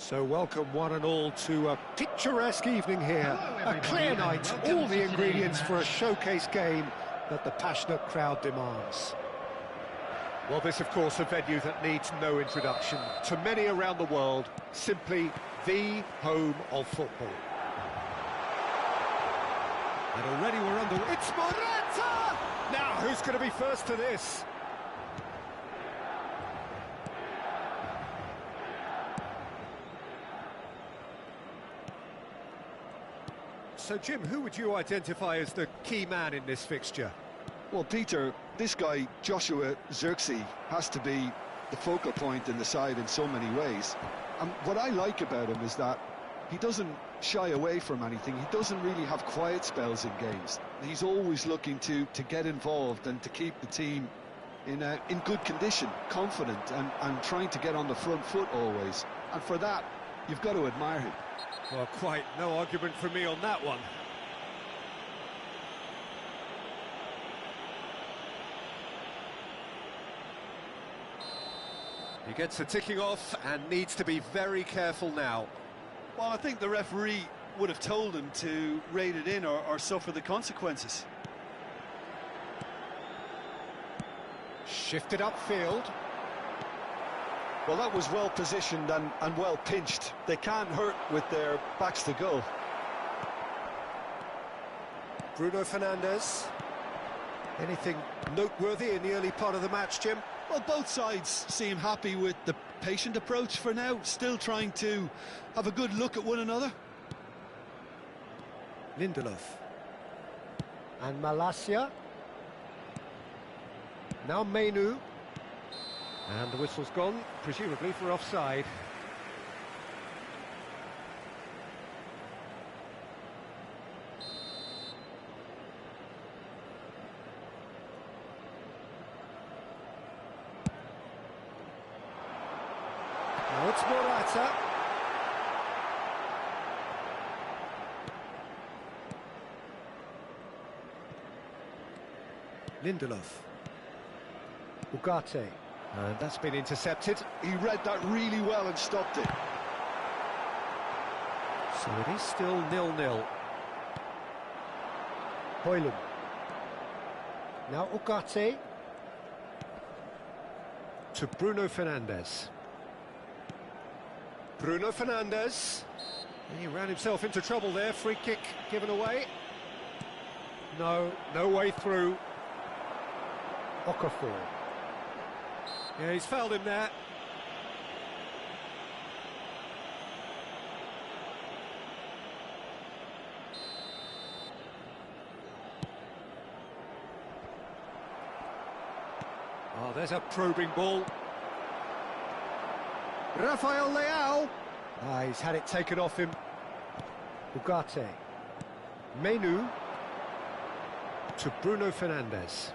So welcome one and all to a picturesque evening here. A clear night, all the ingredients for a showcase game that the passionate crowd demands. Well, this, of course, a venue that needs no introduction. To many around the world, simply the home of football. And already we're under... It's Morata! Now, who's going to be first to this? So, Jim, who would you identify as the key man in this fixture? Well, Peter, this guy, Joshua Zirkzee, has to be the focal point in the side in so many ways. And what I like about him is that he doesn't shy away from anything. He doesn't really have quiet spells in games. He's always looking to get involved and to keep the team in good condition, confident, and trying to get on the front foot always. And for that, you've got to admire him. Well, quite no argument from me on that one. He gets the ticking off and needs to be very careful now. Well, I think the referee would have told him to rein it in or suffer the consequences. Shifted upfield. Well, that was well positioned and well pinched. They can't hurt with their backs to goal. Bruno Fernandes. Anything noteworthy in the early part of the match, Jim? Well, both sides seem happy with the patient approach for now, still trying to have a good look at one another. Lindelof. And Malacia. Now Menu. And the whistle's gone, presumably for offside. Now it's Morata. Lindelof. Ugarte. And that's been intercepted. He read that really well and stopped it. So it is still 0-0. Højlund. Now Ugarte. To Bruno Fernandes. Bruno Fernandes. He ran himself into trouble there. Free kick given away. No way through. Okafor. Yeah, he's fouled him there. Oh, there's a probing ball. Rafael Leao. He's had it taken off him. Ugarte. Menu. To Bruno Fernandes.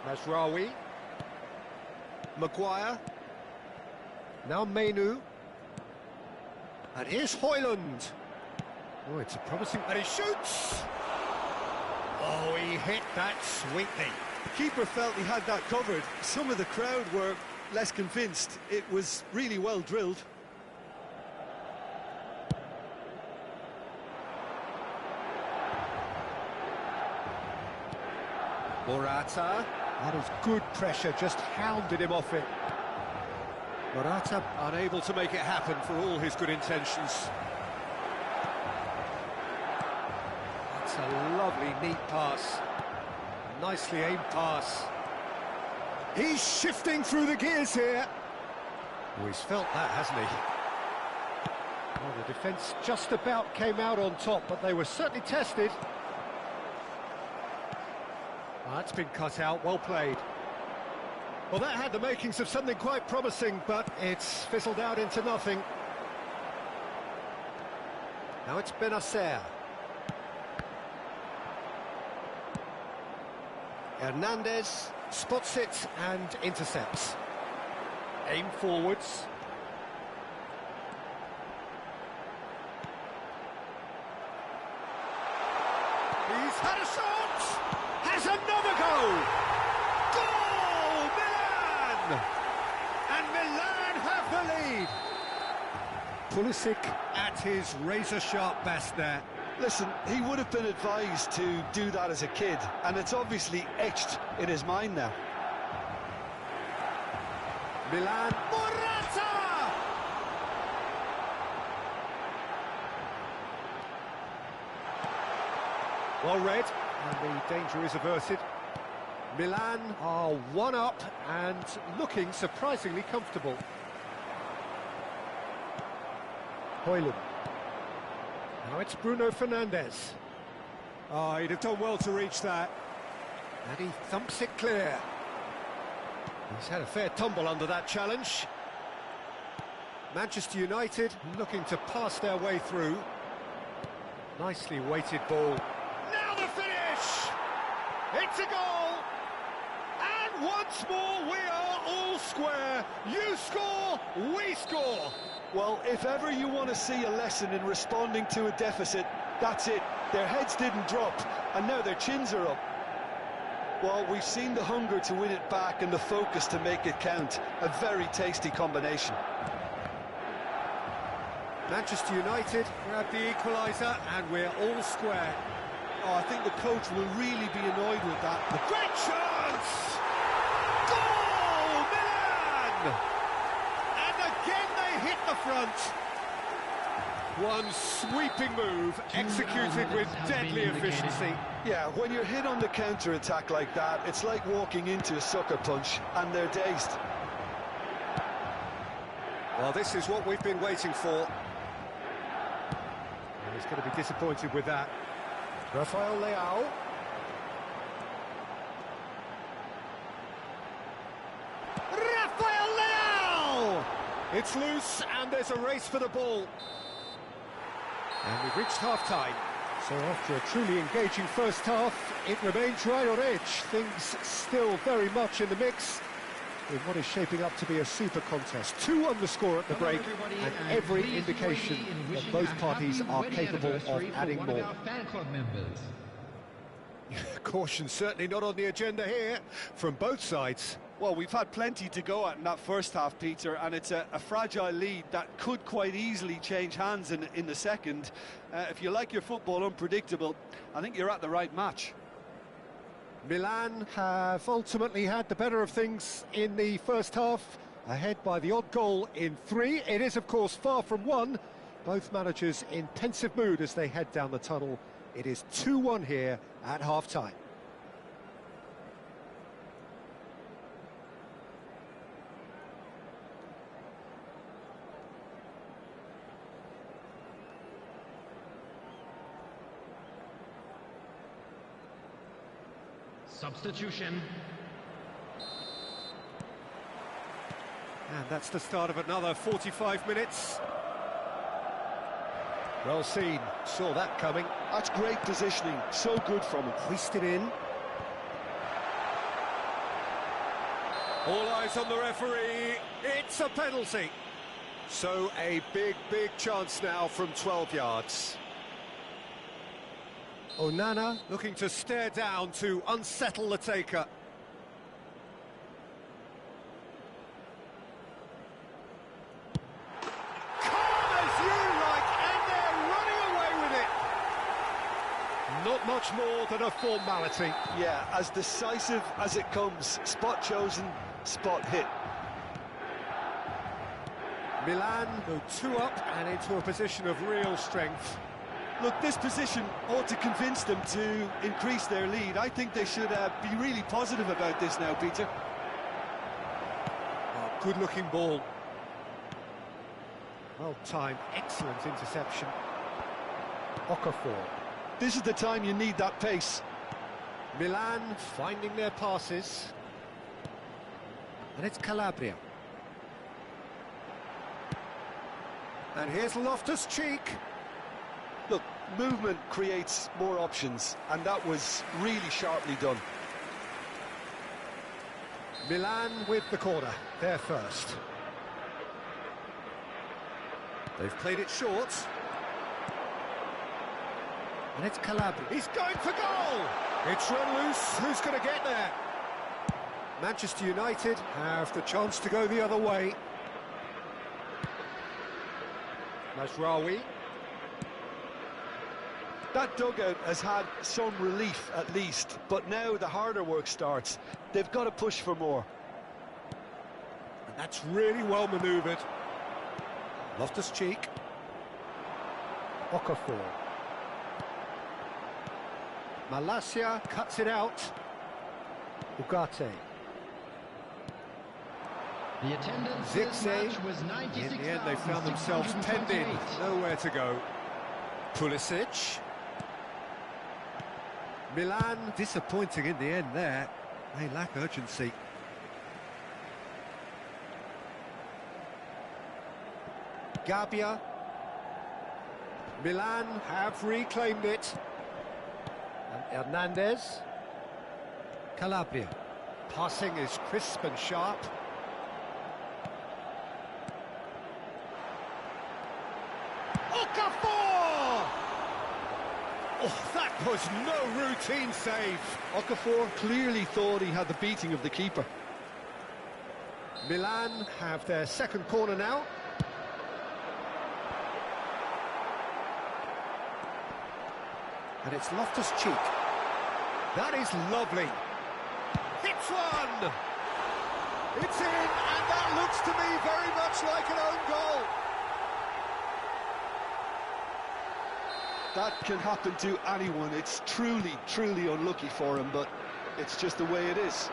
Mazraoui. Maguire. Now Menu. And here's Højlund. Oh, it's a promising... And he shoots! Oh, he hit that sweetly. The keeper felt he had that covered. Some of the crowd were less convinced. It was really well drilled. Morata. That is good pressure, just hounded him off it. Morata unable to make it happen for all his good intentions. That's a lovely, neat pass. Nicely aimed pass. He's shifting through the gears here. Oh, he's felt that, hasn't he? Well, the defence just about came out on top, but they were certainly tested. That's been cut out, well played. Well, that had the makings of something quite promising, but it's fizzled out into nothing. Now it's Benacer. Hernandez spots it and intercepts. Aim forwards. He's had a shot! Has another goal! Goal! Milan! And Milan have the lead! Pulisic at his razor-sharp best there. Listen, he would have been advised to do that as a kid, and it's obviously etched in his mind now. Milan, Morata! Well read, and the danger is averted. Milan are one up and looking surprisingly comfortable. Højlund. Now it's Bruno Fernandes. Oh, he'd have done well to reach that. And he thumps it clear. He's had a fair tumble under that challenge. Manchester United looking to pass their way through. Nicely weighted ball. Now the finish! It's a goal! And once more we are all square. You score, we score. Well, if ever you want to see a lesson in responding to a deficit, that's it. Their heads didn't drop, and now their chins are up. Well, we've seen the hunger to win it back and the focus to make it count. A very tasty combination. Manchester United grab the equaliser, and we're all square. Oh, I think the coach will really be annoyed with that. Great chance! Goal, Milan! And again they hit the front. One sweeping move, executed with deadly efficiency. Yeah, when you're hit on the counter-attack like that, it's like walking into a sucker punch, and they're dazed. Well, this is what we've been waiting for. And he's going to be disappointed with that. Rafael Leao. Rafael Leao! It's loose, and there's a race for the ball. And we've reached half-time. So after a truly engaging first half, it remains right on edge. Things still very much in the mix in what is shaping up to be a super contest. 2 on the score at the break, and every indication that both parties are capable of adding more. Caution certainly not on the agenda here from both sides. Well, we've had plenty to go at in that first half, Peter, and it's a fragile lead that could quite easily change hands in the second. If you like your football unpredictable, I think you're at the right match. Milan have ultimately had the better of things in the first half, ahead by the odd goal in 3. It is, of course, far from 1. Both managers in pensive mood as they head down the tunnel. It is 2-1 here at half-time. Substitution. And that's the start of another 45 minutes. Well seen, saw that coming. That's great positioning, so good from him. Hoisted in. All eyes on the referee, it's a penalty. So a big chance now from 12 yards. Onana looking to stare down to unsettle the taker. Calm as you like, and they're running away with it. Not much more than a formality. Yeah, as decisive as it comes. Spot chosen, spot hit. Milan go 2 up and into a position of real strength. Look, this position ought to convince them to increase their lead. I think they should be really positive about this now, Peter. Oh, good-looking ball. Well-timed, excellent interception. Okafor. This is the time you need that pace. Milan finding their passes. And it's Calabria. And here's Loftus-Cheek. Look, movement creates more options, and that was really sharply done. Milan with the corner, they're first. They've played it short. And it's Calabria. He's going for goal! It's run loose, who's going to get there? Manchester United have the chance to go the other way. Mazraoui. That dugout has had some relief at least, but now the harder work starts. They've got to push for more. And that's really well manoeuvred. Loftus-Cheek. Okafor. Malacia cuts it out. Ugarte. The attendance Zirkzee. was 96. In the end, they found themselves penned in. Nowhere to go. Pulisic. Milan, disappointing in the end there. They lack urgency. Gabbia. Milan have reclaimed it. And Hernandez. Calabria. Passing is crisp and sharp. Okafor! Oh, that was no routine save. Okafor clearly thought he had the beating of the keeper. Milan have their second corner now. And it's Loftus-Cheek. That is lovely. Hits one! It's in, and that looks to me very much like an own goal. That can happen to anyone. It's truly, truly unlucky for him, but it's just the way it is.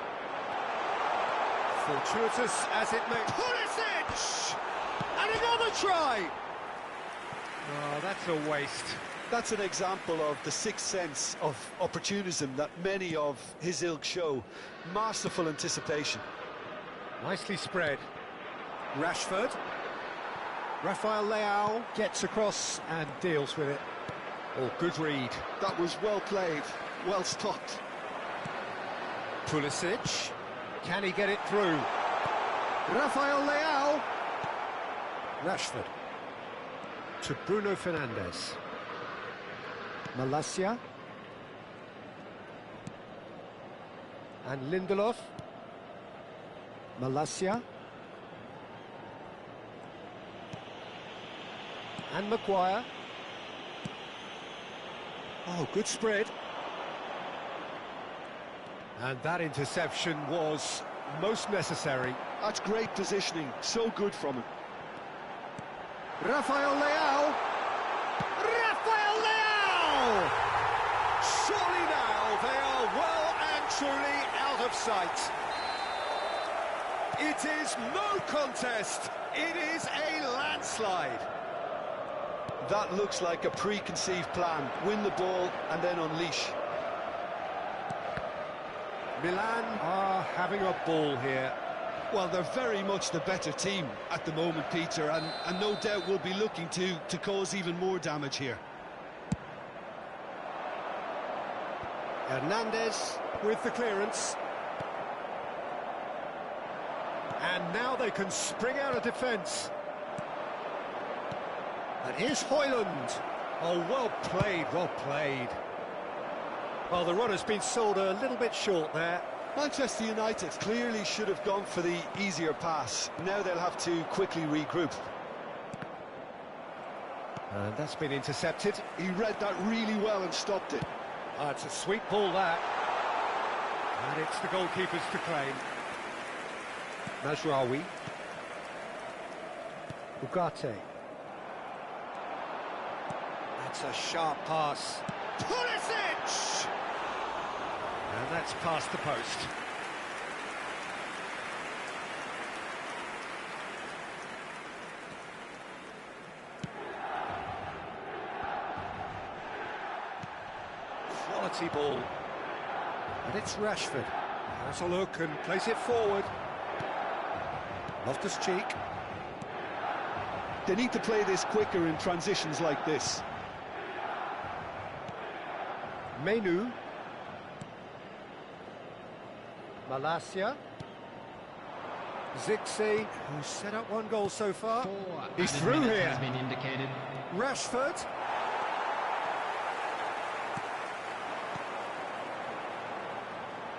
Fortuitous as it may... Pulisic! And another try! Oh, that's a waste. That's an example of the sixth sense of opportunism that many of his ilk show. Masterful anticipation. Nicely spread. Rashford. Rafael Leao gets across and deals with it. Oh, good read. That was well played, well stopped. Pulisic. Can he get it through? Rafael Leao. Rashford. To Bruno Fernandes. Malacia. And Lindelof. Malacia. And Maguire. Oh, good spread. And that interception was most necessary. That's great positioning, so good from him. Rafael Leao. Rafael Leao! Surely now they are well and truly out of sight. It is no contest. It is a landslide. That looks like a preconceived plan. Win the ball and then unleash. Milan are having a ball here. Well, they're very much the better team at the moment, Peter, and no doubt will be looking to cause even more damage here. Hernandez with the clearance. And now they can spring out of defence. And here's Højlund. Oh, well played, well played. Well, the run has been sold a little bit short there. Manchester United clearly should have gone for the easier pass. Now they'll have to quickly regroup. And that's been intercepted. He read that really well and stopped it. Oh, it's a sweet ball, that. And it's the goalkeepers to claim. Mazraoui. Ugarte. That's a sharp pass. Pulisic! And that's past the post. Quality ball. And it's Rashford. Has a look and plays it forward. Loftus-Cheek. They need to play this quicker in transitions like this. Menu. Malacia. Zirkzee, who's set up one goal so far. He's through here. Has been indicated. Rashford.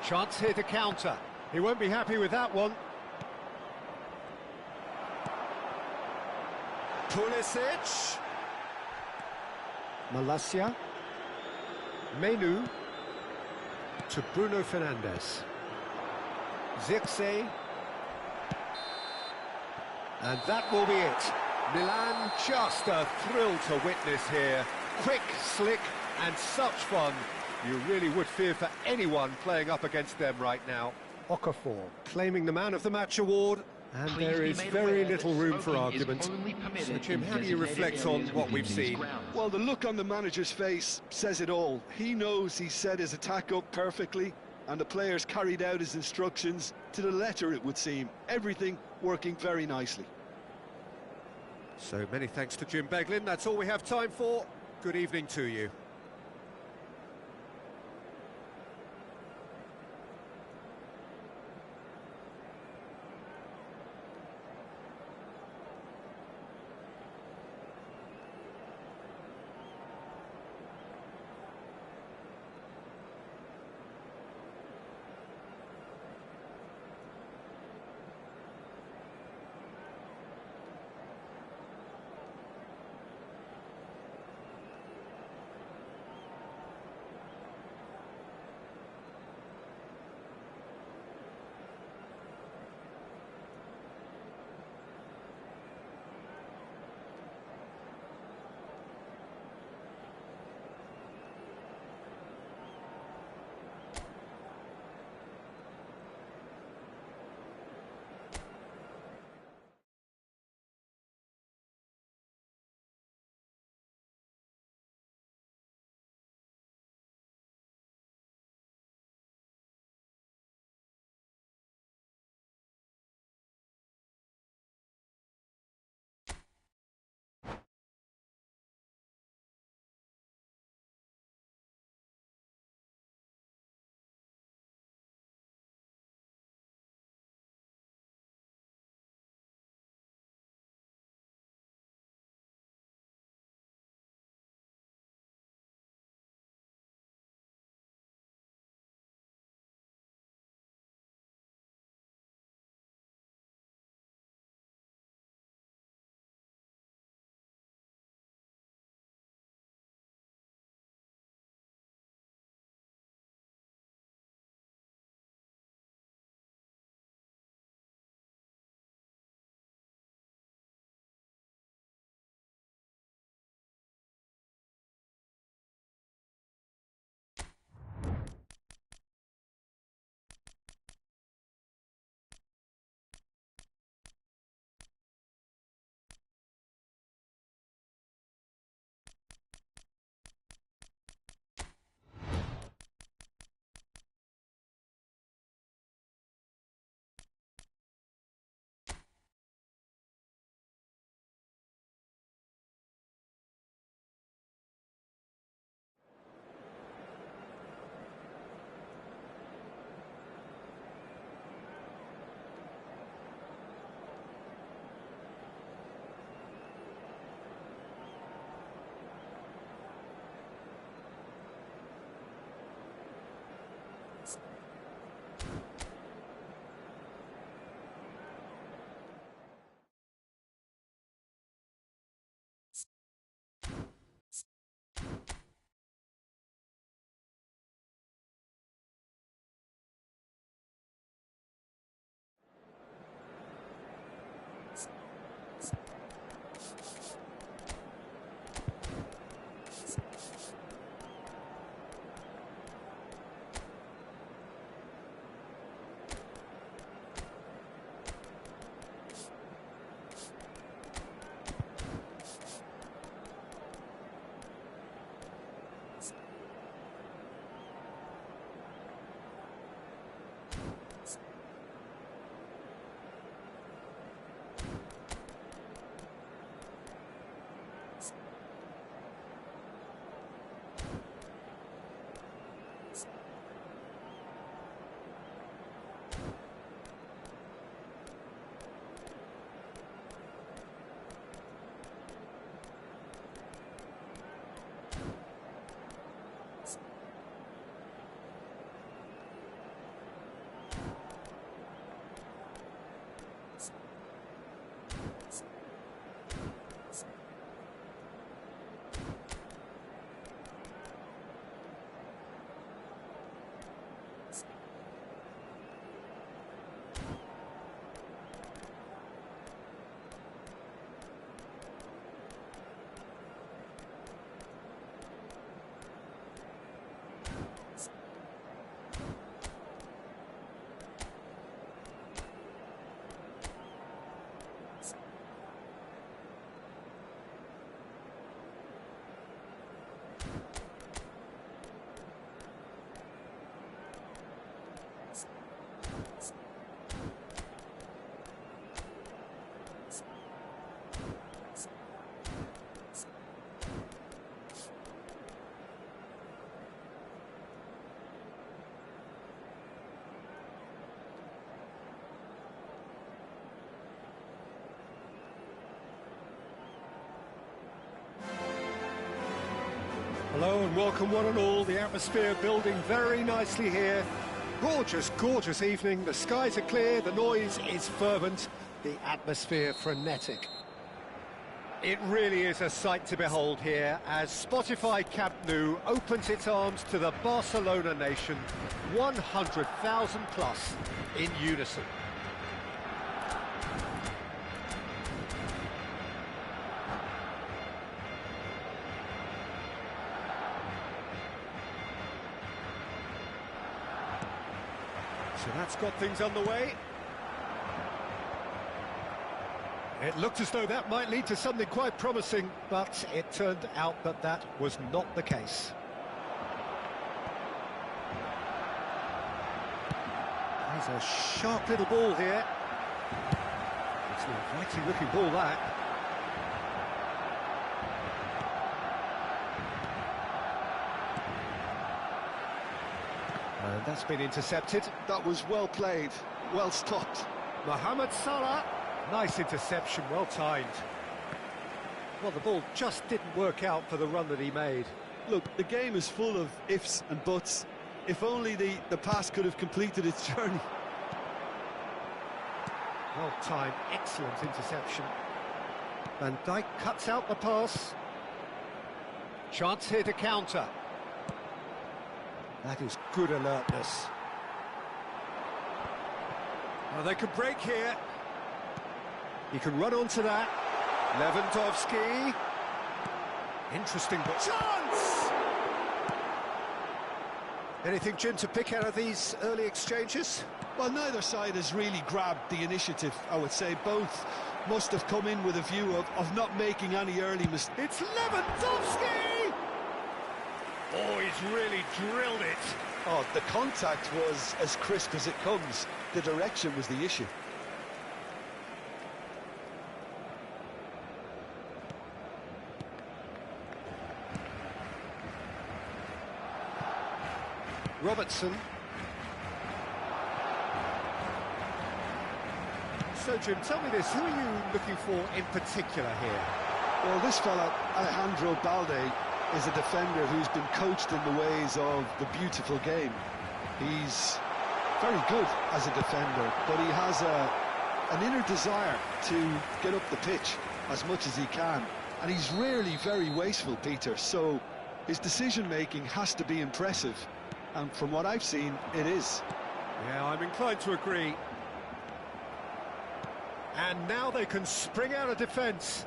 Chance here to counter. He won't be happy with that one. Pulisic. Malacia. Menu. To Bruno Fernandes. Zirkzee. And that will be it. Milan, just a thrill to witness here. Quick, slick, and such fun. You really would fear for anyone playing up against them right now. Okafor claiming the Man of the Match award, and there is very little room for argument. So, Jim, how do you reflect on what we've seen? Well, the look on the manager's face says it all. He knows he set his attack up perfectly, and the players carried out his instructions to the letter, it would seem. Everything working very nicely. So many thanks to Jim Beglin. That's all we have time for. Good evening to you. Hello and welcome one and all. The atmosphere building very nicely here. Gorgeous, gorgeous evening. The skies are clear, the noise is fervent, the atmosphere frenetic. It really is a sight to behold here as Spotify Camp Nou opens its arms to the Barcelona nation, 100,000 plus in unison. So that's got things underway. It looked as though that might lead to something quite promising, but it turned out that that was not the case. There's a sharp little ball here. It's an inviting looking ball, that. And that's been intercepted. That was well played, well stopped. Mohamed Salah. Nice interception, well timed. Well, the ball just didn't work out for the run that he made. Look, the game is full of ifs and buts. If only the pass could have completed its journey. Well timed, excellent interception. Van Dijk cuts out the pass. Chance here to counter. That is good alertness. Well, they could break here. He can run onto that. Lewandowski. Interesting, but chance! Anything, Jim, to pick out of these early exchanges? Well, neither side has really grabbed the initiative, I would say. Both must have come in with a view of not making any early mistakes. It's Lewandowski! Oh, he's really drilled it. Oh, the contact was as crisp as it comes. The direction was the issue. Robertson. So, Jim, tell me this, who are you looking for in particular here? Well, this fella, Alejandro Balde, is a defender who's been coached in the ways of the beautiful game. He's very good as a defender, but he has an inner desire to get up the pitch as much as he can. And he's rarely very wasteful, Peter, so his decision-making has to be impressive. And from what I've seen, it is. Yeah, I'm inclined to agree. And now they can spring out of defence.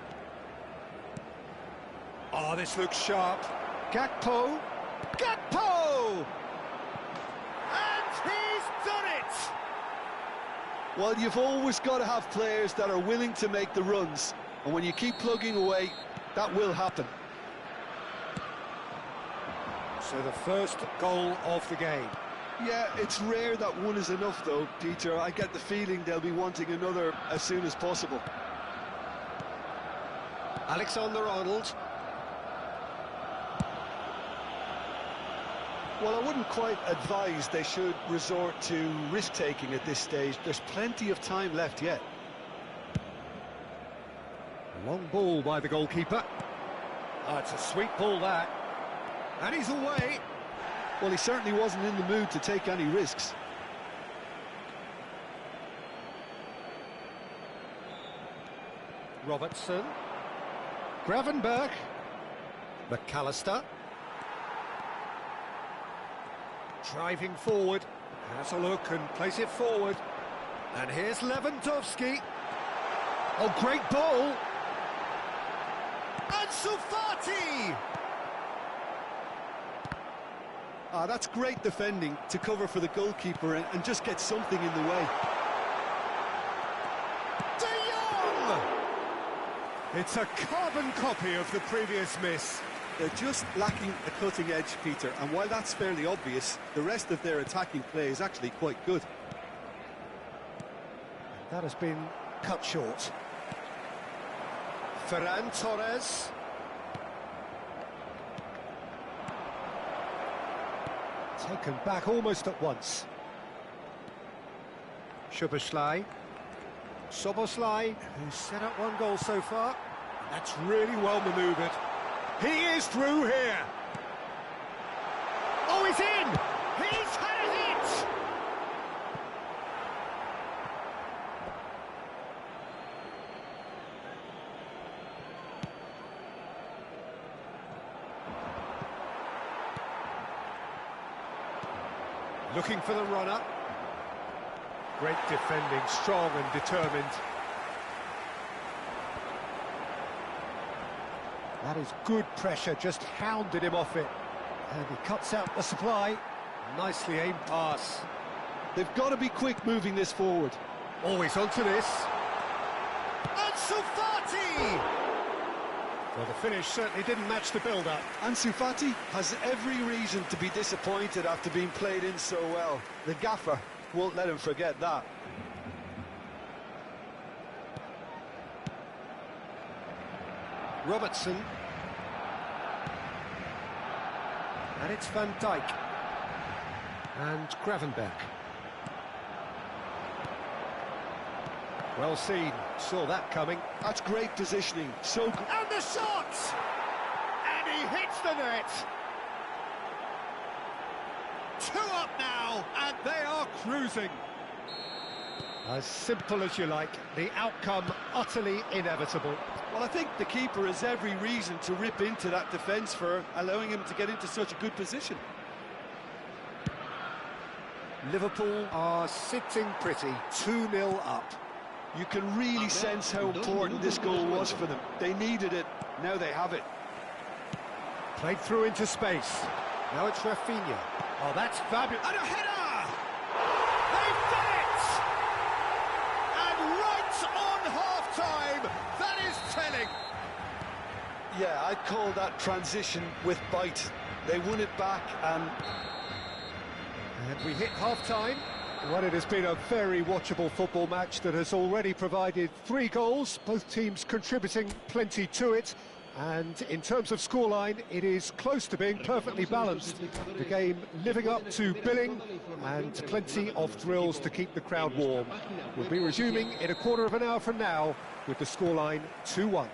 Oh, this looks sharp. Gakpo. Gakpo! And he's done it! Well, you've always got to have players that are willing to make the runs. And when you keep plugging away, that will happen. So the first goal of the game. Yeah, it's rare that one is enough, though, Peter. I get the feeling they'll be wanting another as soon as possible. Alexander-Arnold. Well, I wouldn't quite advise they should resort to risk-taking at this stage. There's plenty of time left yet. Long ball by the goalkeeper. Oh, it's a sweet ball, that. And he's away. Well, he certainly wasn't in the mood to take any risks. Robertson. Gravenberg. McAllister. Driving forward. Has a look and plays it forward. And here's Lewandowski. Oh, great ball. Ansu Fati! Ah, that's great defending to cover for the goalkeeper and just get something in the way. De Jong! It's a carbon copy of the previous miss. They're just lacking a cutting edge, Peter, and while that's fairly obvious, the rest of their attacking play is actually quite good. That has been cut short. Ferran Torres. Taken back almost at once. Szoboszlai. Szoboszlai, who's set up one goal so far. That's really well manoeuvred. He is through here. Looking for the runner. Great defending, strong and determined. That is good pressure, just hounded him off it. And he cuts out the supply. Nicely aimed pass. They've got to be quick moving this forward. Always onto this. Ansu Fati! Well, the finish certainly didn't match the build-up. Ansu Fati has every reason to be disappointed after being played in so well. The gaffer won't let him forget that. Robertson. And it's Van Dijk. And Gravenberch. Well seen, saw that coming. That's great positioning, so good. And the shot! And he hits the net! 2 up now, and they are cruising. As simple as you like, the outcome utterly inevitable. Well, I think the keeper has every reason to rip into that defence for allowing him to get into such a good position. Liverpool are sitting pretty, 2-0 up. You can really sense how important this goal was for them. They needed it, now they have it. Played through into space. Now it's Rafinha. Oh, that's fabulous. And a header! They've done it! And right on half-time, that is telling. Yeah, I'd call that transition with bite. They won it back and we hit half-time. Well, it has been a very watchable football match that has already provided 3 goals, both teams contributing plenty to it. And in terms of scoreline, it is close to being perfectly balanced. The game living up to billing and plenty of thrills to keep the crowd warm. We'll be resuming in a quarter of an hour from now with the scoreline 2-1.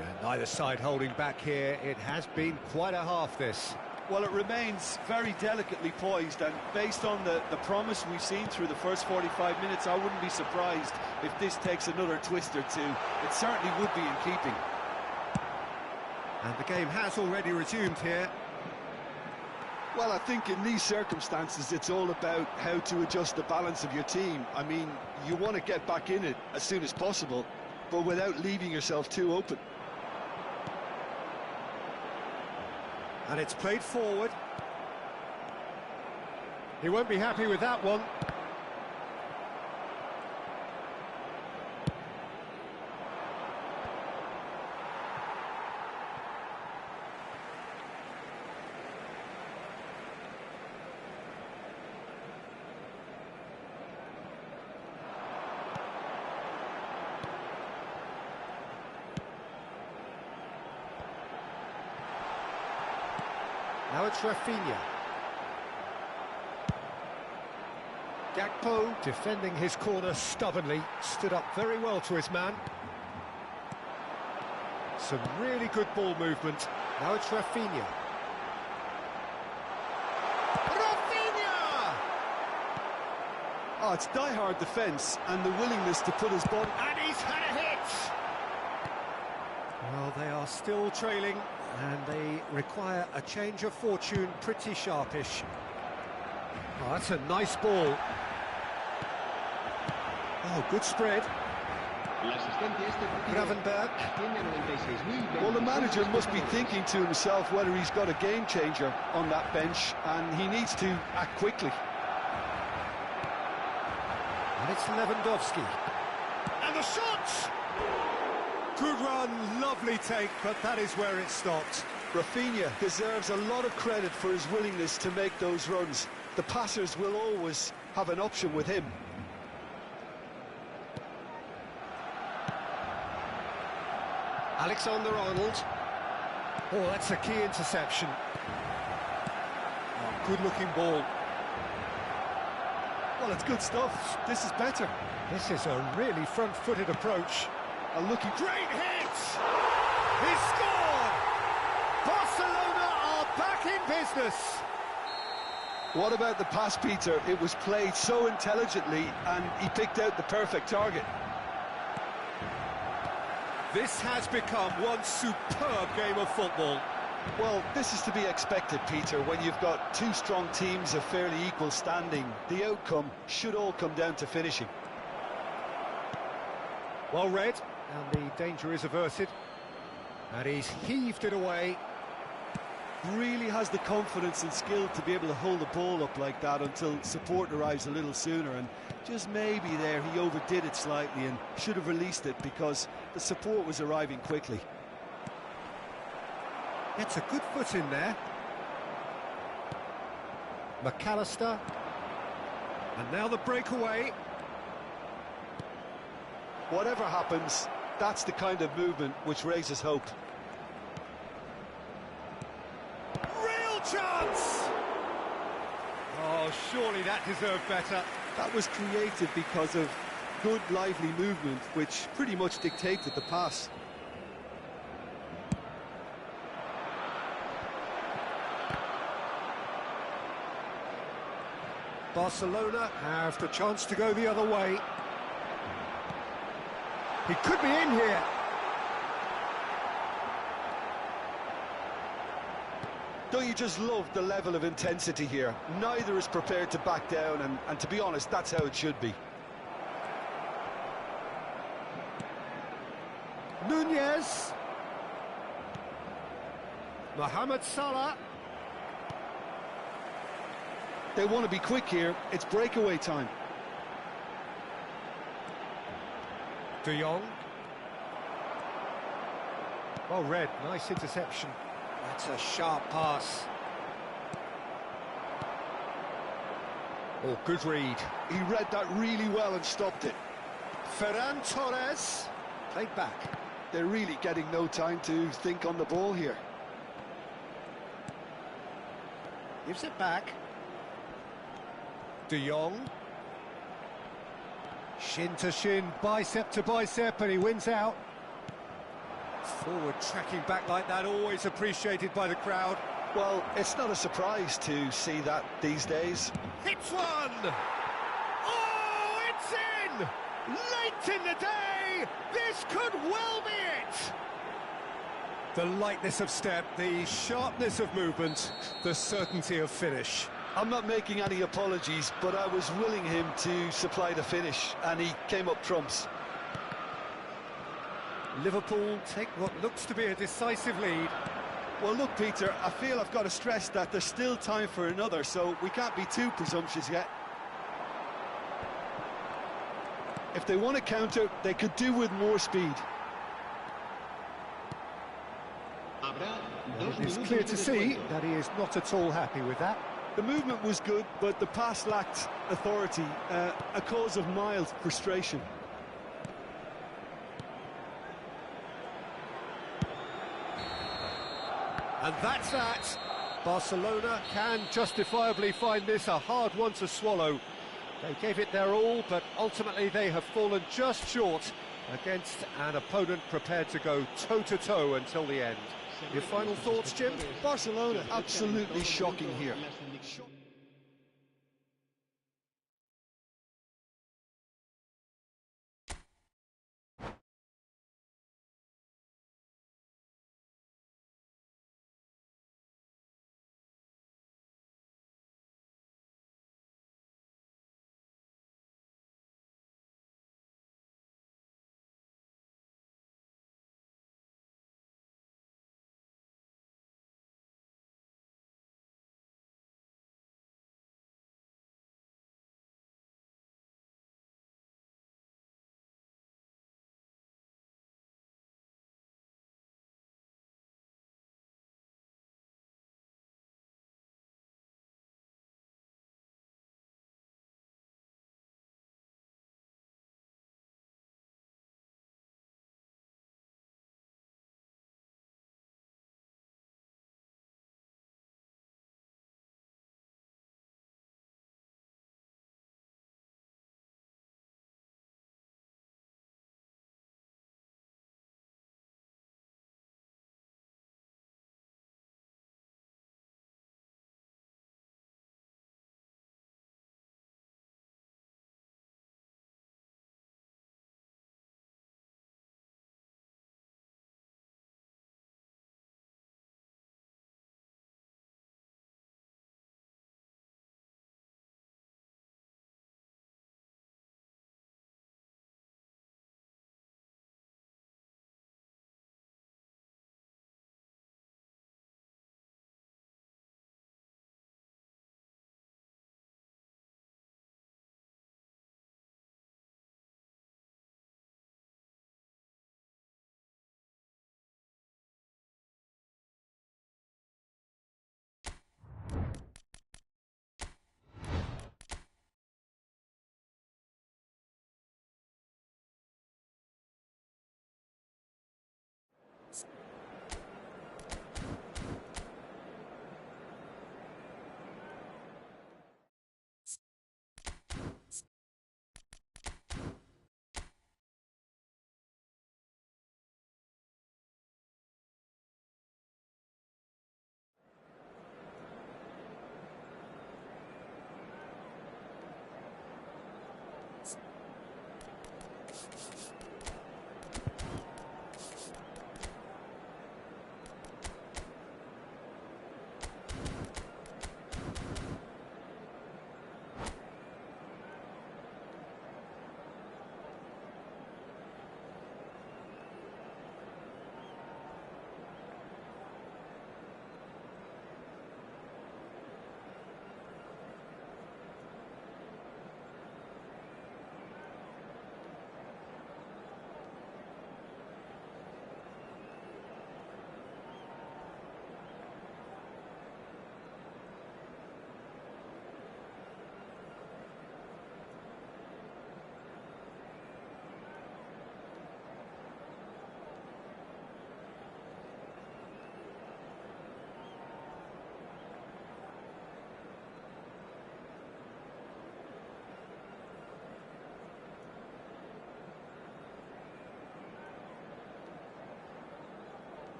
And neither side holding back here. It has been quite a half, this. Well, it remains very delicately poised, and based on the promise we've seen through the first 45 minutes, I wouldn't be surprised if this takes another twist or two. It certainly would be in keeping. And the game has already resumed here. well, I think in these circumstances it's all about how to adjust the balance of your team. I mean, you want to get back in it as soon as possible, but without leaving yourself too open. And it's played forward. He won't be happy with that one. Now it's Rafinha. Gakpo defending his corner stubbornly, stood up very well to his man. Some really good ball movement. Now it's Rafinha. Rafinha! Oh, it's die-hard defence and the willingness to put his body... And he's had a hit! Well, they are still trailing, and they require a change of fortune pretty sharpish. Oh, that's a nice ball. Oh, good spread. Gravenberch. Well, the manager must be thinking to himself whether he's got a game changer on that bench, and he needs to act quickly. And it's Lewandowski. And the shot! Good run, lovely take, but that is where it stopped. Rafinha deserves a lot of credit for his willingness to make those runs. The passers will always have an option with him. Alexander-Arnold. Oh, that's a key interception. Oh, good-looking ball. Well, it's good stuff. This is better. This is a really front-footed approach. A looking... Great hit! He scored! Barcelona are back in business. What about the pass, Peter? It was played so intelligently, and he picked out the perfect target. This has become one superb game of football. Well, this is to be expected, Peter, when you've got two strong teams of fairly equal standing. The outcome should all come down to finishing. Well read, and the danger is averted. And he's heaved it away. Really has the confidence and skill to be able to hold the ball up like that until support arrives a little sooner, and just maybe there he overdid it slightly and should have released it because the support was arriving quickly. Gets a good foot in there. McAllister. And now the breakaway. Whatever happens, that's the kind of movement which raises hope. Real chance! Oh, surely that deserved better. That was created because of good, lively movement, which pretty much dictated the pass. Barcelona have the chance to go the other way. He could be in here. Don't you just love the level of intensity here? Neither is prepared to back down, and to be honest, that's how it should be. Nunez. Mohamed Salah. They want to be quick here. It's breakaway time. De Jong. Well read, nice interception. That's a sharp pass. Oh, good read. He read that really well and stopped it. Ferran Torres. Played back. They're really getting no time to think on the ball here. Gives it back. De Jong. Shin to shin, bicep to bicep, and he wins out. Forward tracking back like that, always appreciated by the crowd. Well, it's not a surprise to see that these days. Hits one! Oh, it's in! Late in the day, this could well be it! The lightness of step, the sharpness of movement, the certainty of finish. I'm not making any apologies, but I was willing him to supply the finish, and he came up trumps. Liverpool take what looks to be a decisive lead. Well, look, Peter, I feel I've got to stress that there's still time for another, so we can't be too presumptuous yet. If they want to counter, they could do with more speed. It's clear to see that he is not at all happy with that. The movement was good, but the pass lacked authority, a cause of mild frustration. And that's that. Barcelona can justifiably find this a hard one to swallow. They gave it their all, but ultimately they have fallen just short against an opponent prepared to go toe-to-toe until the end. Your final thoughts, Jim? Barcelona absolutely shocking here.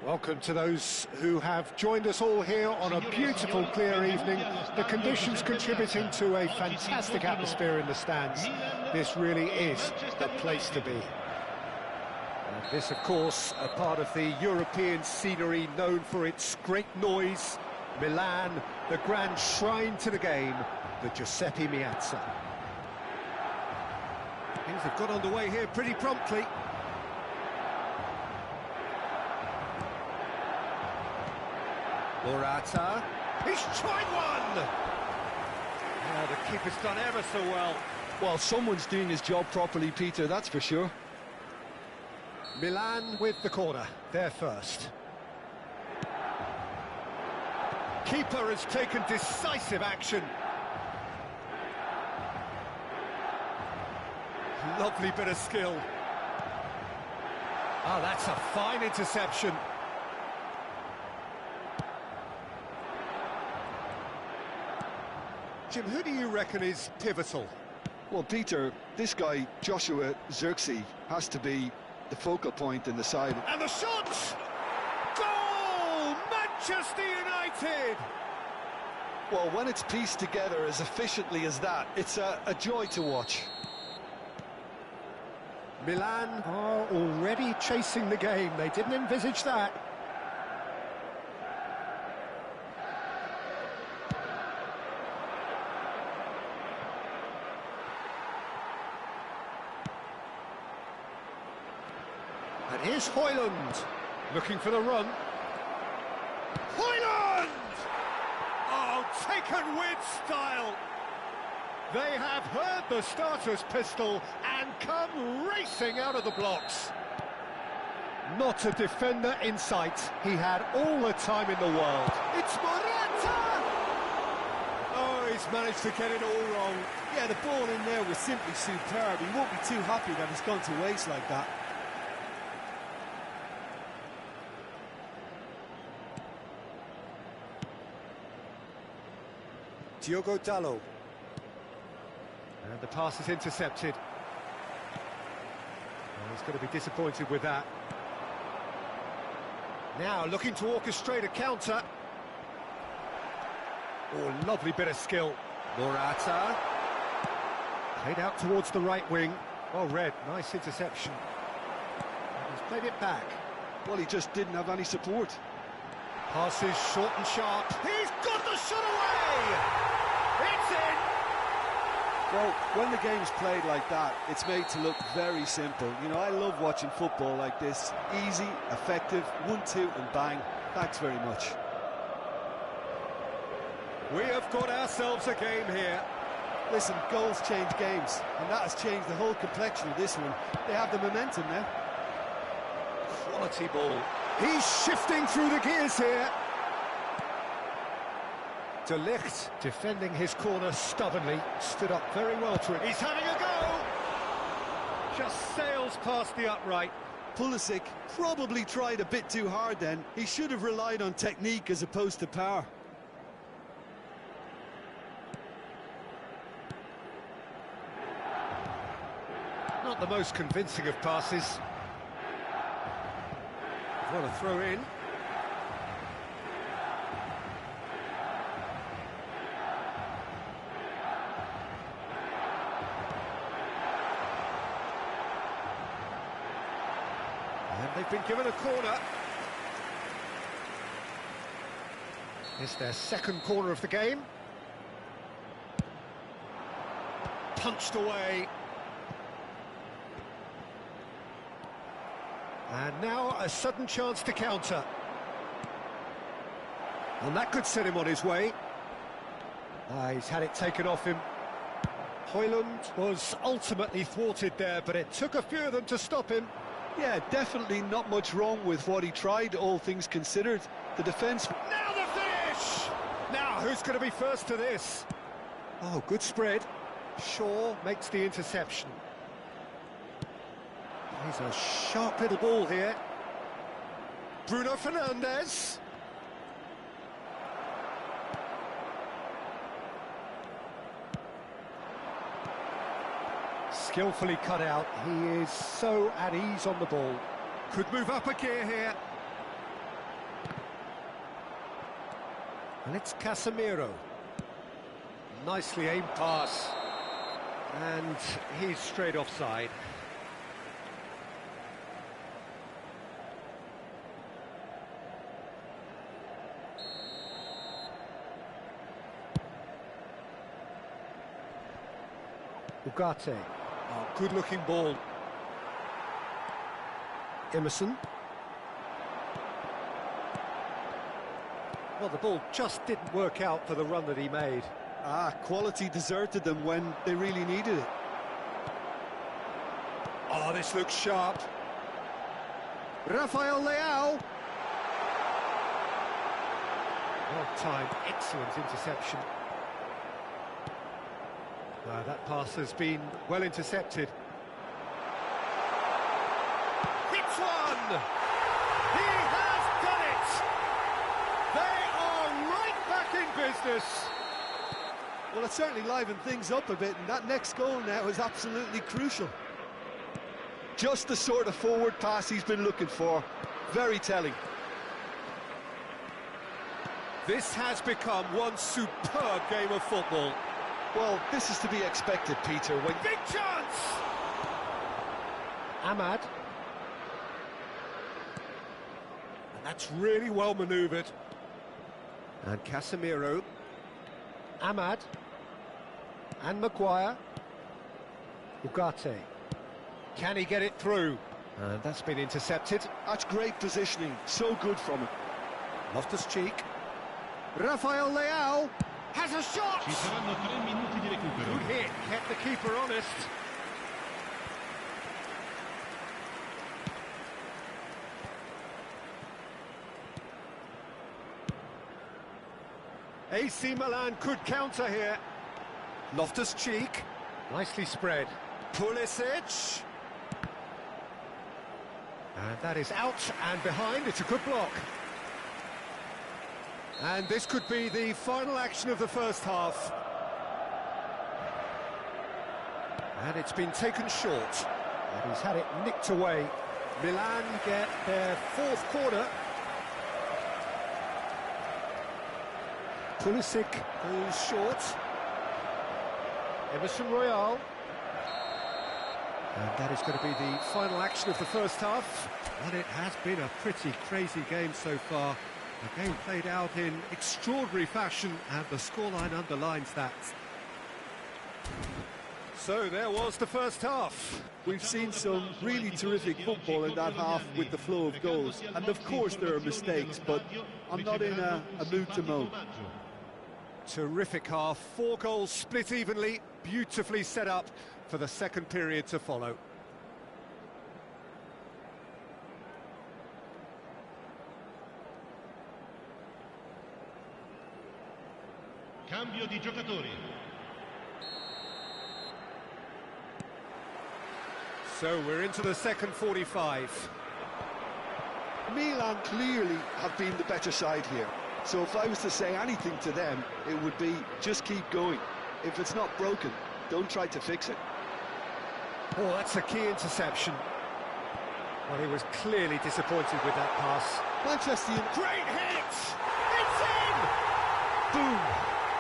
Welcome to those who have joined us all here on a beautiful, clear evening. The conditions contributing to a fantastic atmosphere in the stands. This really is the place to be. And this, of course, a part of the European scenery known for its great noise. Milan, the grand shrine to the game, the Giuseppe Meazza. Things have got underway here pretty promptly. Morata, he's tried one! Yeah, the keeper's done ever so well. Well, someone's doing his job properly, Peter, that's for sure. Milan with the corner, they're first. Keeper has taken decisive action. Lovely bit of skill. Oh, that's a fine interception. Jim, who do you reckon is pivotal? Well, Peter, this guy, Joshua Zirkzee, has to be the focal point in the side. And the shot! Goal! Manchester United! Well, when it's pieced together as efficiently as that, it's a joy to watch. Milan are already chasing the game. They didn't envisage that. And here's Højlund, looking for the run. Højlund! Oh, taken with style. They have heard the starter's pistol and come racing out of the blocks. Not a defender in sight. He had all the time in the world. It's Morata! Oh, he's managed to get it all wrong. Yeah, the ball in there was simply superb. He won't be too happy that it's gone to waste like that. Diogo Dalot. And the pass is intercepted. Well, he's going to be disappointed with that. Now looking to orchestrate a counter. Oh, lovely bit of skill. Morata. Played out towards the right wing. Well read, nice interception. And he's played it back. Well, he just didn't have any support. Passes short and sharp. He's got the shot away! It's in! Well, when the game's played like that, it's made to look very simple. You know, I love watching football like this. Easy, effective, 1-2 and bang. Thanks very much. We have got ourselves a game here. Listen, goals change games, and that has changed the whole complexion of this one. They have the momentum now. Quality ball. He's shifting through the gears here. De Ligt defending his corner stubbornly, stood up very well to it. He's having a go! Just sails past the upright. Pulisic probably tried a bit too hard then. He should have relied on technique as opposed to power. Not the most convincing of passes. What a throw in. And they've been given a corner. It's their second corner of the game. Punched away. And now a sudden chance to counter. And that could set him on his way. He's had it taken off him. Højlund was ultimately thwarted there, but it took a few of them to stop him. Yeah, definitely not much wrong with what he tried, all things considered. The defence... Now the finish! Now, who's going to be first to this? Oh, good spread. Shaw makes the interception. He's a sharp little ball here. Bruno Fernandes. Skillfully cut out. He is so at ease on the ball. Could move up a gear here. And it's Casemiro. Nicely aimed pass. And he's straight offside. Ugarte. Oh, good-looking ball. Emerson. Well, the ball just didn't work out for the run that he made. Quality deserted them when they really needed it. Oh, this looks sharp. Rafael Leao. Well-timed, excellent interception. That pass has been well intercepted. Hits one! He has done it! They are right back in business! Well, it certainly livened things up a bit, and that next goal now is absolutely crucial. Just the sort of forward pass he's been looking for. Very telling. This has become one superb game of football. Well, this is to be expected, Peter. When... Big chance! Ahmad. And that's really well manoeuvred. And Casemiro. Ahmad. And Maguire. Ugarte. Can he get it through? And that's been intercepted. That's great positioning. So good from him. Loftus-Cheek. Rafael Leao. Has a shot! Good hit, kept the keeper honest. AC Milan could counter here. Loftus-Cheek. Nicely spread. Pulisic. And that is out and behind. It's a good block. And this could be the final action of the first half. And it's been taken short. And he's had it nicked away. Milan get their fourth corner. Pulisic goes short. Emerson Royal. And that is going to be the final action of the first half. And it has been a pretty crazy game so far. The game played out in extraordinary fashion, and the scoreline underlines that. So there was the first half. We've seen some really terrific football in that half with the flow of goals. And of course there are mistakes, but I'm not in a mood to moan. Terrific half, 4 goals split evenly, beautifully set up for the second period to follow. Cambio di giocatori. So we're into the second 45. Milan clearly have been the better side here. So if I was to say anything to them, it would be just keep going. If it's not broken, don't try to fix it. Oh, that's a key interception. Well, he was clearly disappointed with that pass. Manchester United. Great hit! It's in! Boom!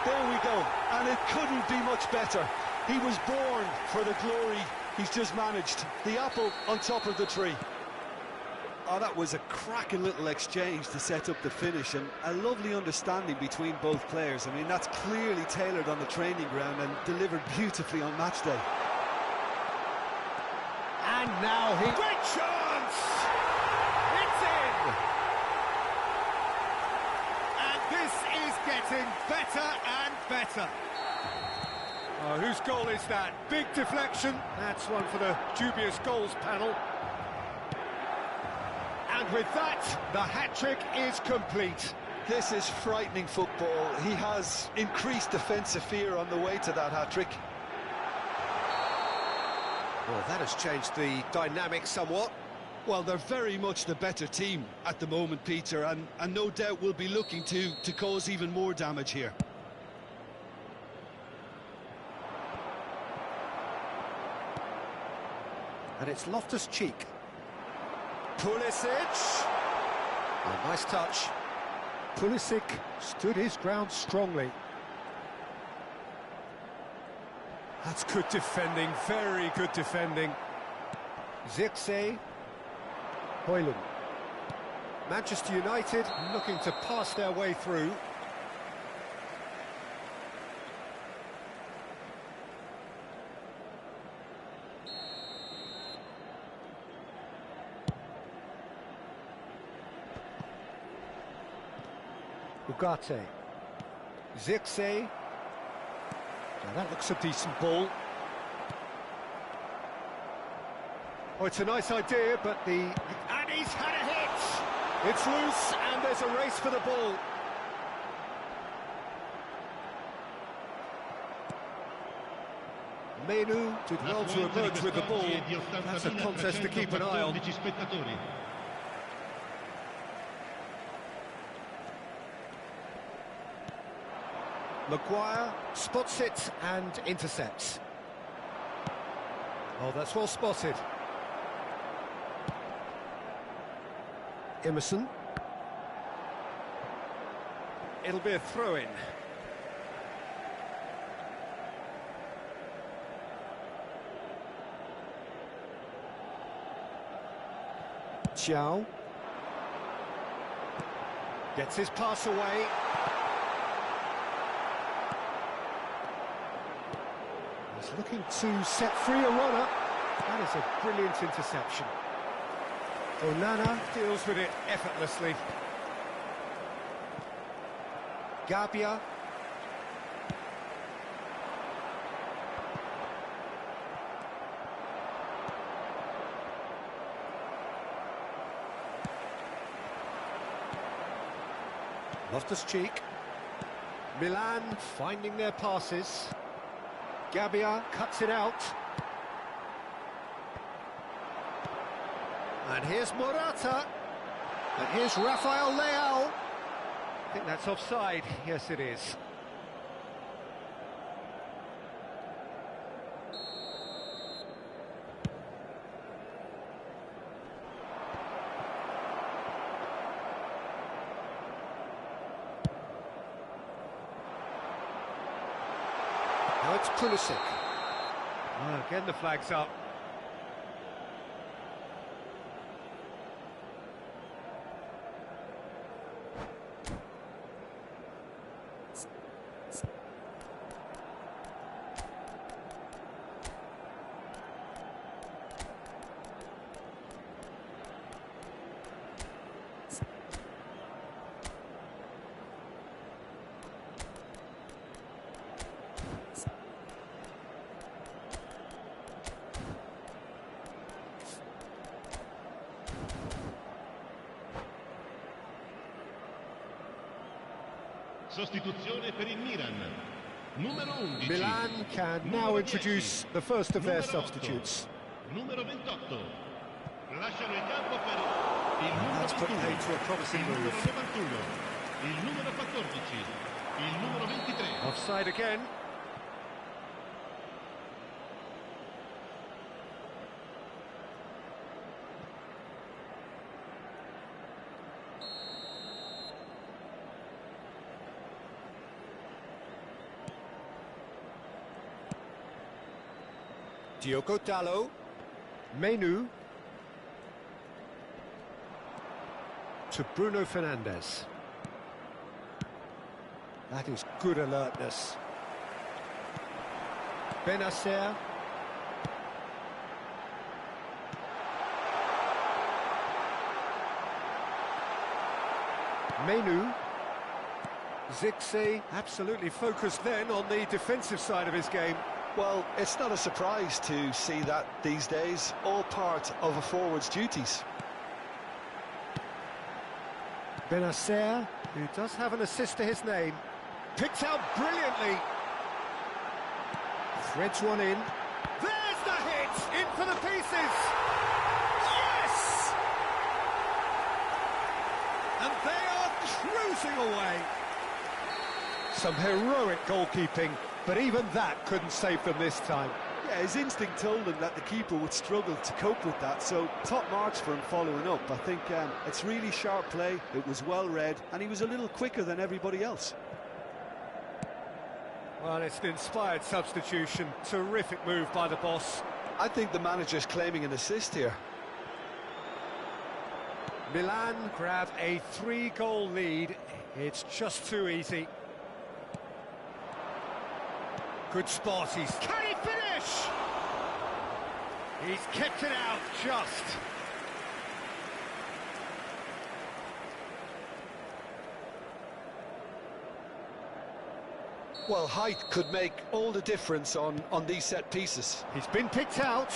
There we go. And it couldn't be much better. He was born for the glory he's just managed. The apple on top of the tree. Oh, that was a cracking little exchange to set up the finish, and a lovely understanding between both players. I mean, that's clearly tailored on the training ground and delivered beautifully on match day. And now he... Great chance! It's in! And this is getting better and better. Oh, whose goal is that? Big deflection. That's one for the dubious goals panel. And with that, the hat-trick is complete. This is frightening football. He has increased defensive fear on the way to that hat-trick. Well, that has changed the dynamic somewhat. Well, they're very much the better team at the moment, Peter, and no doubt will be looking to cause even more damage here. And it's Loftus-Cheek. Pulisic. Oh, nice touch. Pulisic stood his ground strongly. That's good defending, very good defending. Zirkzee. Højlund. Manchester United looking to pass their way through. Ugarte. Zirkzee. Now that looks a decent ball. Oh, it's a nice idea, but the... And he's had a hit! It's loose, and there's a race for the ball. Menu did well to emerge with the ball. That's a contest to keep an eye on. Maguire spots it and intercepts. Oh, that's well spotted. Emerson. It'll be a throw-in. Xiao. Gets his pass away. He's looking to set free a runner. That is a brilliant interception. Onana deals with it effortlessly. Gabia. Loftus-Cheek. Milan finding their passes. Gabia cuts it out. And here's Morata. And here's Rafael Leao. I think that's offside. Yes, it is. Now it's Pulisic. Oh, again the flag's up. Sostituzione per il Milan. Numero 11. Milan can now introduce the first of their substitutes. Numero 28. Lasciano il campo per il numero That's put 21, paid to a promising il numero move. 91, il numero 14, il numero 23. Offside again. Diogo Dalot, Menu, to Bruno Fernandes. That is good alertness. Benacer. Menu. Zirkzee absolutely focused then on the defensive side of his game. Well, it's not a surprise to see that these days, all part of a forward's duties. Benacer, who does have an assist to his name, picked out brilliantly. Threads one in. There's the hit! In for the pieces! Yes! And they are cruising away. Some heroic goalkeeping, but even that couldn't save them this time. Yeah, his instinct told him that the keeper would struggle to cope with that, so top marks for him following up. I think it's really sharp play, it was well read, and he was a little quicker than everybody else. Well, it's an inspired substitution. Terrific move by the boss. I think the manager's claiming an assist here. Milan grab a 3-goal lead. It's just too easy. Good spot. Can he finish? He's kept it out just. Well, height could make all the difference on these set pieces. He's been picked out.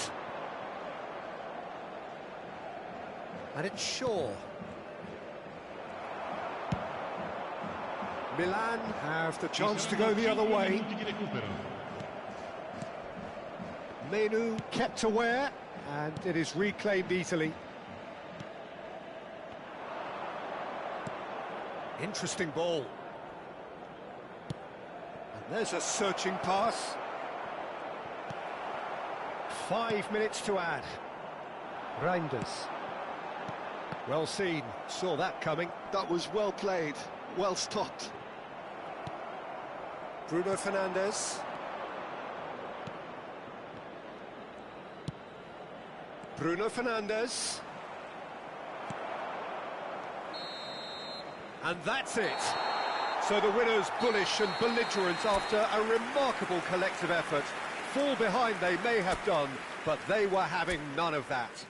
And it's Shaw. Milan have the chance to go the other way. Menu kept aware, and it is reclaimed easily. Interesting ball. And there's a searching pass. 5 minutes to add. Reinders. Well seen, saw that coming. That was well played, well stopped. Bruno Fernandes. Bruno Fernandes. And that's it. So the winners bullish and belligerent after a remarkable collective effort. Fall behind they may have done, but they were having none of that.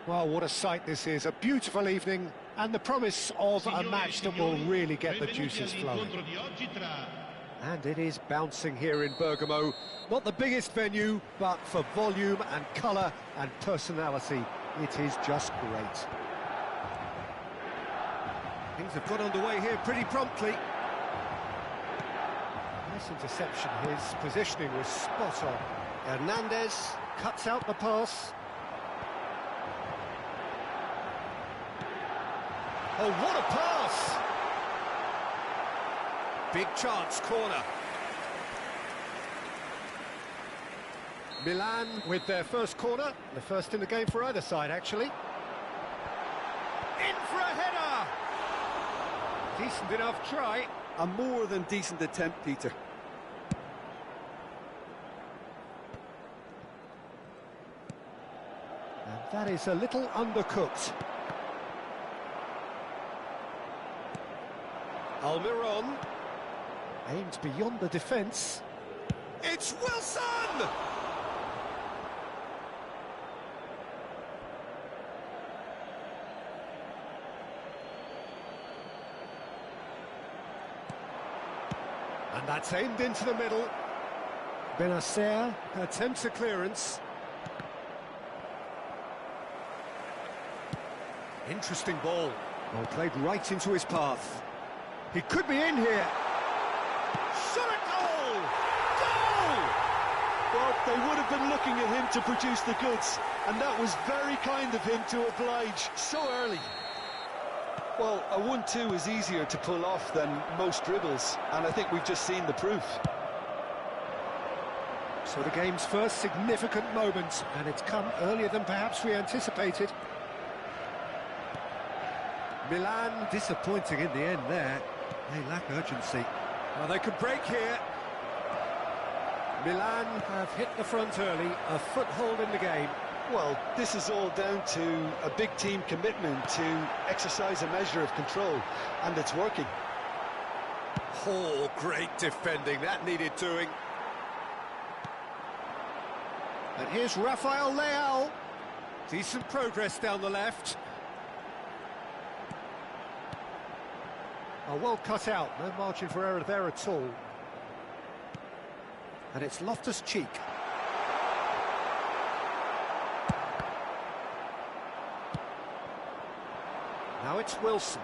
Well, what a sight this is. A beautiful evening and the promise of a match that will really get the juices flowing. And it is bouncing here in Bergamo. Not the biggest venue, but for volume and colour and personality, it is just great. Things have got underway here pretty promptly. Nice interception. His positioning was spot on. Hernandez cuts out the pass. Oh, what a pass! Big chance, corner. Milan with their first corner, the first in the game for either side, actually. In for a header! Decent enough try. A more than decent attempt, Peter. And that is a little undercooked. Almiron aimed beyond the defence. It's Wilson! And that's aimed into the middle. Benacer attempts a clearance. Interesting ball. Well, played right into his path. He could be in here. Shot a goal! Goal! Well, they would have been looking at him to produce the goods, and that was very kind of him to oblige so early. Well, a 1-2 is easier to pull off than most dribbles, and I think we've just seen the proof. So the game's first significant moment, and it's come earlier than perhaps we anticipated. Milan disappointing in the end there. They lack urgency. Well, they could break here. Milan have hit the front early, a foothold in the game. Well, this is all down to a big team commitment to exercise a measure of control, and it's working. Oh, great defending, that needed doing. And here's Rafael Leao. Decent progress down the left. Oh, well cut out, no margin for error there at all. And it's Loftus-Cheek. Now it's Wilson.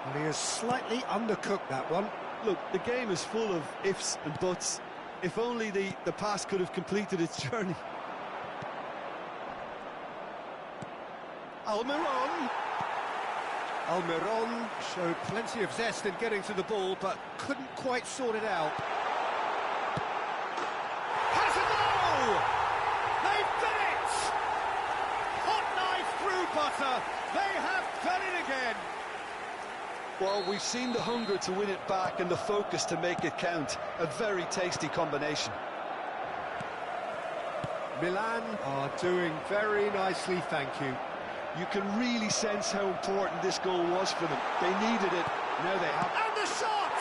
Well, he has slightly undercooked that one. Look, the game is full of ifs and buts. If only the pass could have completed its journey. Almiron. Almiron showed plenty of zest in getting to the ball, but couldn't quite sort it out. Has a goal! They've done it! Hot knife through butter, They have done it again. Well, we've seen the hunger to win it back and the focus to make it count. A very tasty combination. Milan are doing very nicely, thank you. You can really sense how important this goal was for them. They needed it, now they have. And the shot!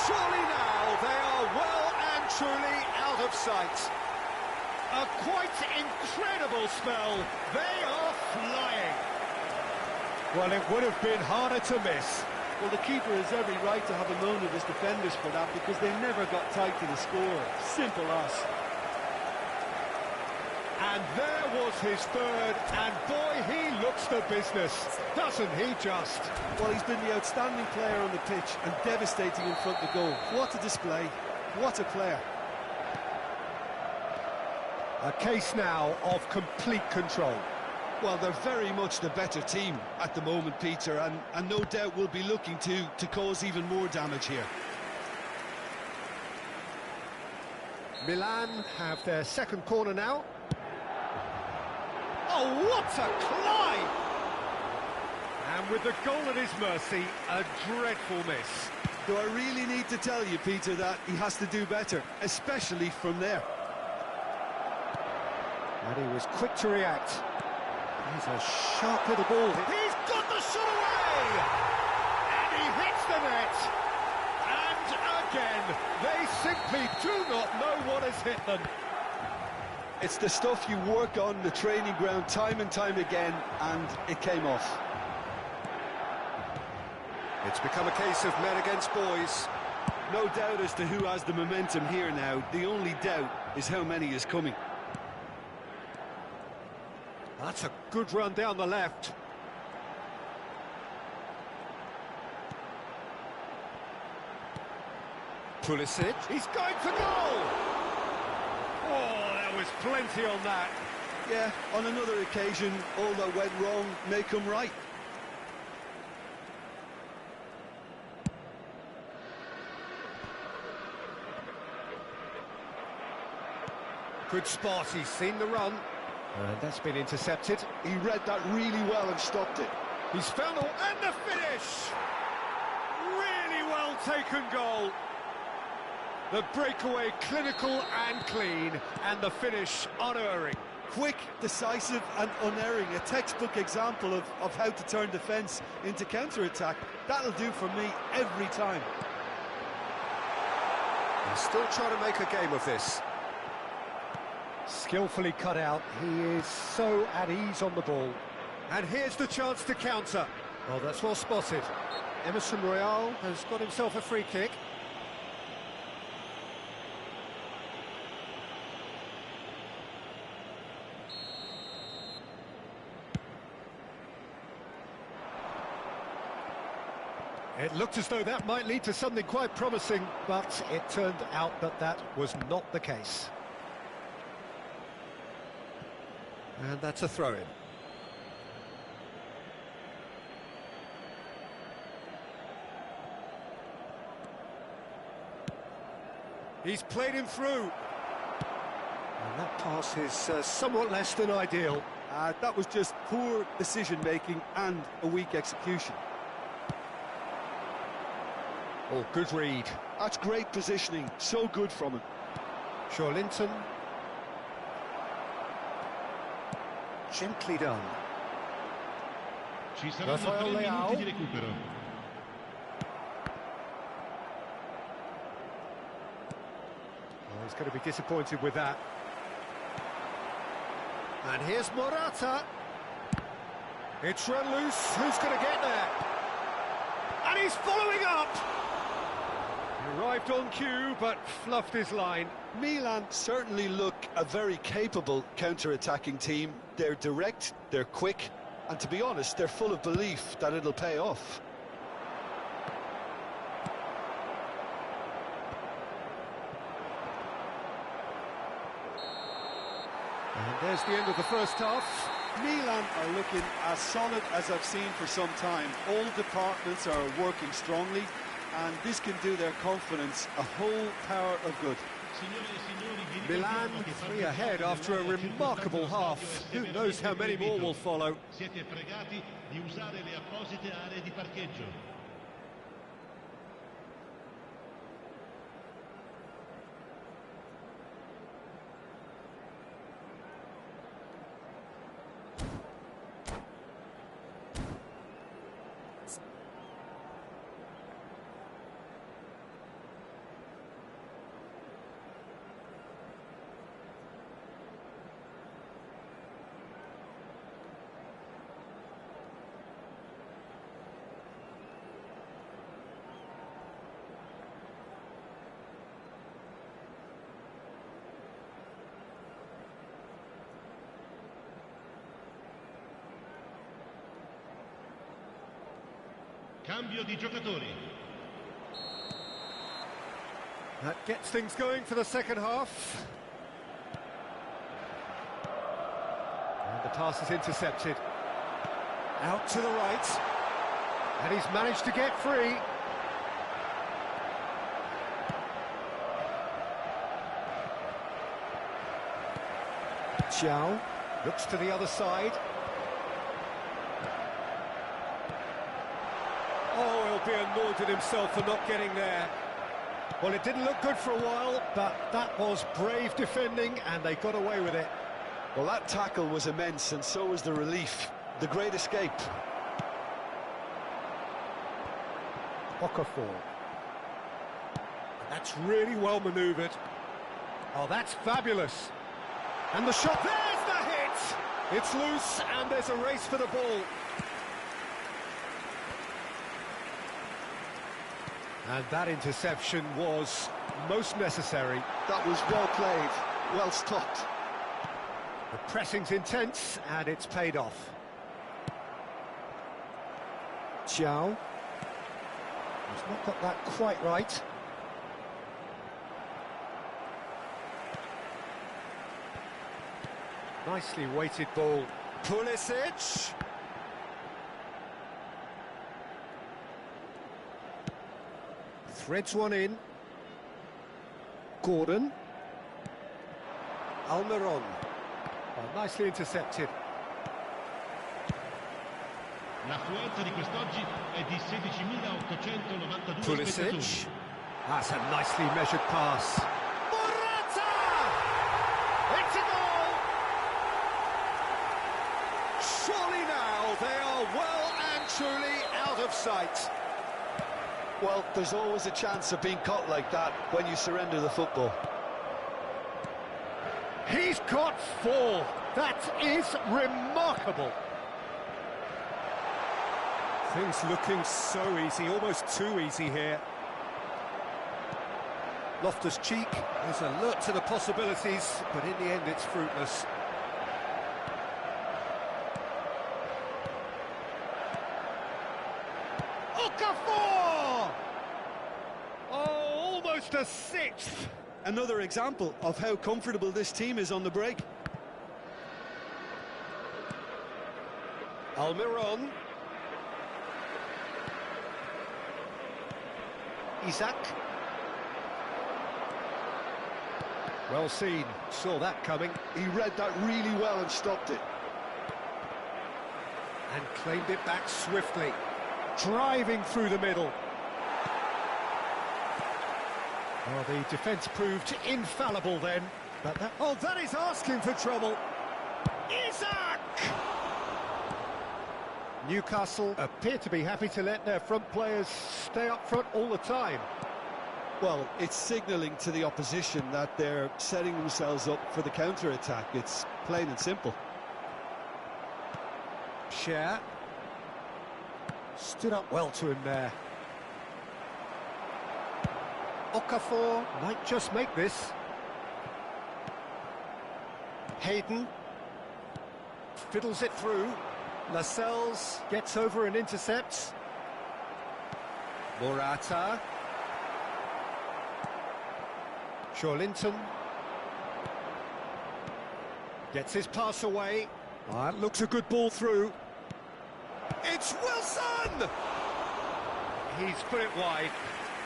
Surely now they are well and truly out of sight. A quite incredible spell. They are flying. Well, it would have been harder to miss. Well, the keeper has every right to have a moan of his defenders for that, because they never got tight to the score. Simple as. And there was his third, and boy, he looks the business, doesn't he just? Well, he's been the outstanding player on the pitch and devastating in front of goal. What a display, what a player. A case now of complete control. Well, they're very much the better team at the moment, Peter, and no doubt will be looking to cause even more damage here. Milan have their second corner now. Oh, what a climb! And with the goal at his mercy, a dreadful miss. Do I really need to tell you, Peter, that he has to do better, especially from there? And he was quick to react. He's a sharp little ball. He's got the shot away! And he hits the net! And again, they simply do not know what has hit them. It's the stuff you work on the training ground time and time again, and it came off. It's become a case of men against boys. No doubt as to who has the momentum here now. The only doubt is how many is coming. That's a good run down the left. Pulisic, he's going for goal! Oh, there was plenty on that. Yeah, on another occasion, all that went wrong may come right. Good spot, he's seen the run. And that's been intercepted. He read that really well and stopped it. He's found the... and the finish! Really well taken goal. The breakaway clinical and clean, and the finish unerring. Quick, decisive and unerring. A textbook example of how to turn defence into counter-attack. That'll do for me every time. He's still trying to make a game of this. Skillfully cut out. He is so at ease on the ball. And here's the chance to counter. Oh, that's well spotted. Emerson Royale has got himself a free kick. It looked as though that might lead to something quite promising, but it turned out that that was not the case. And that's a throw-in. He's played him through. And that pass is somewhat less than ideal. That was just poor decision-making and a weak execution. Oh, good read. That's great positioning, so good from him. Linton. Gently done. Ci saranno Rafael 3 Leao. minuti di recupero. Oh, he's going to be disappointed with that. And here's Morata. It's run loose. Who's going to get there? And he's following up. He arrived on cue, but fluffed his line. Milan certainly look a very capable counter-attacking team. They're direct, they're quick, and to be honest, they're full of belief that it'll pay off. And there's the end of the first half. Milan are looking as solid as I've seen for some time. All departments are working strongly, and this can do their confidence a whole power of good. Milan 3 ahead after a remarkable half. Who knows how many more will follow. Siete pregati di usare le apposite aree di parcheggio. Cambio di giocatori. That gets things going for the second half. And the pass is intercepted. Out to the right. And he's managed to get free. Xiao looks to the other side. Oh, he'll be annoyed at himself for not getting there. Well, it didn't look good for a while, but that was brave defending, and they got away with it. Well, that tackle was immense, and so was the relief. The great escape. Okafor. That's really well manoeuvred. Oh, that's fabulous. And the shot, there's the hit! It's loose, and there's a race for the ball. And that interception was most necessary. That was well played, well stopped. The pressing's intense, and it's paid off. Xiao. He's not got that quite right. Nicely weighted ball. Pulisic. Threads one in. Gordon. Almiron. Oh, nicely intercepted. L'affluenza di quest'oggi è di 16.892 Pulisic. spettatori. That's a nicely measured pass. Morata! It's a goal! Surely now they are well and truly out of sight. Well, there's always a chance of being caught like that when you surrender the football. He's got 4. That is remarkable. Things looking so easy, almost too easy here. Loftus-Cheek is alert to the possibilities, but in the end it's fruitless. Okafor! Oh, almost a 6th. Another example of how comfortable this team is on the break. Almiron. Isaac. Well seen, saw that coming. He read that really well and stopped it. And claimed it back swiftly. Driving through the middle. Well, the defence proved infallible then. But that... Oh, that is asking for trouble. Isaac! Newcastle appear to be happy to let their front players stay up front all the time. Well, it's signalling to the opposition that they're setting themselves up for the counter-attack. It's plain and simple. Cher. Stood up well to him there. Okafor might just make this. Hayden. Fiddles it through. Lascelles gets over and intercepts. Morata. Shawlinton. Gets his pass away. That looks a good ball through. It's Wilson! He's put it wide.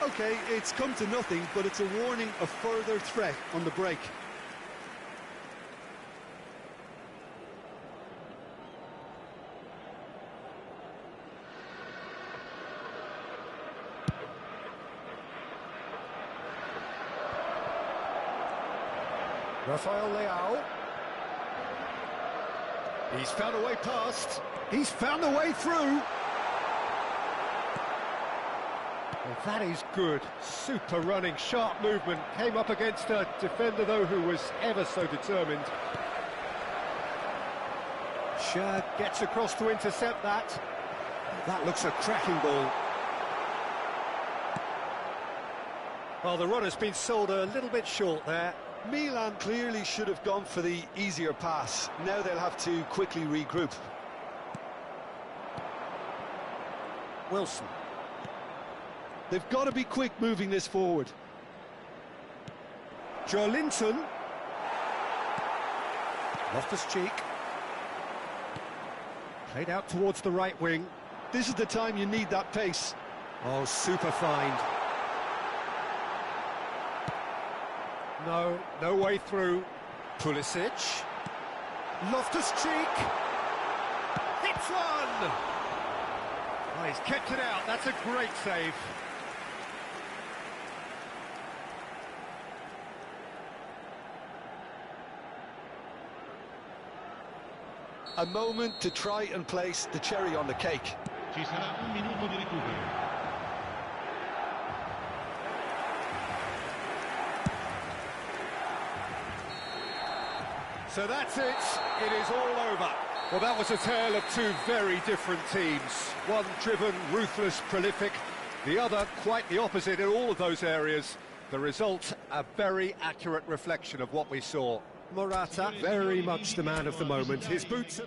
OK, it's come to nothing, but it's a warning of further threat on the break. Rafael Leao. He's found a way past. He's found a way through. Well, that is good. Super running, sharp movement. Came up against a defender, though, who was ever so determined. Shad gets across to intercept that. That looks a cracking ball. Well, the run has been sold a little bit short there. Milan clearly should have gone for the easier pass. Now they'll have to quickly regroup. Wilson. They've got to be quick moving this forward. Joelinton. Loftus-Cheek. Played out towards the right wing. This is the time you need that pace. Oh, super find. No way through. Pulisic. Loftus-Cheek. Hits one! Oh, he's kept it out. That's a great save. A moment to try and place the cherry on the cake. Ci sarà un minuto di recupero. So that's it. It is all over. Well, that was a tale of two very different teams. One driven, ruthless, prolific. The other quite the opposite in all of those areas. The result, a very accurate reflection of what we saw. Morata, very much the man of the moment. His boots are...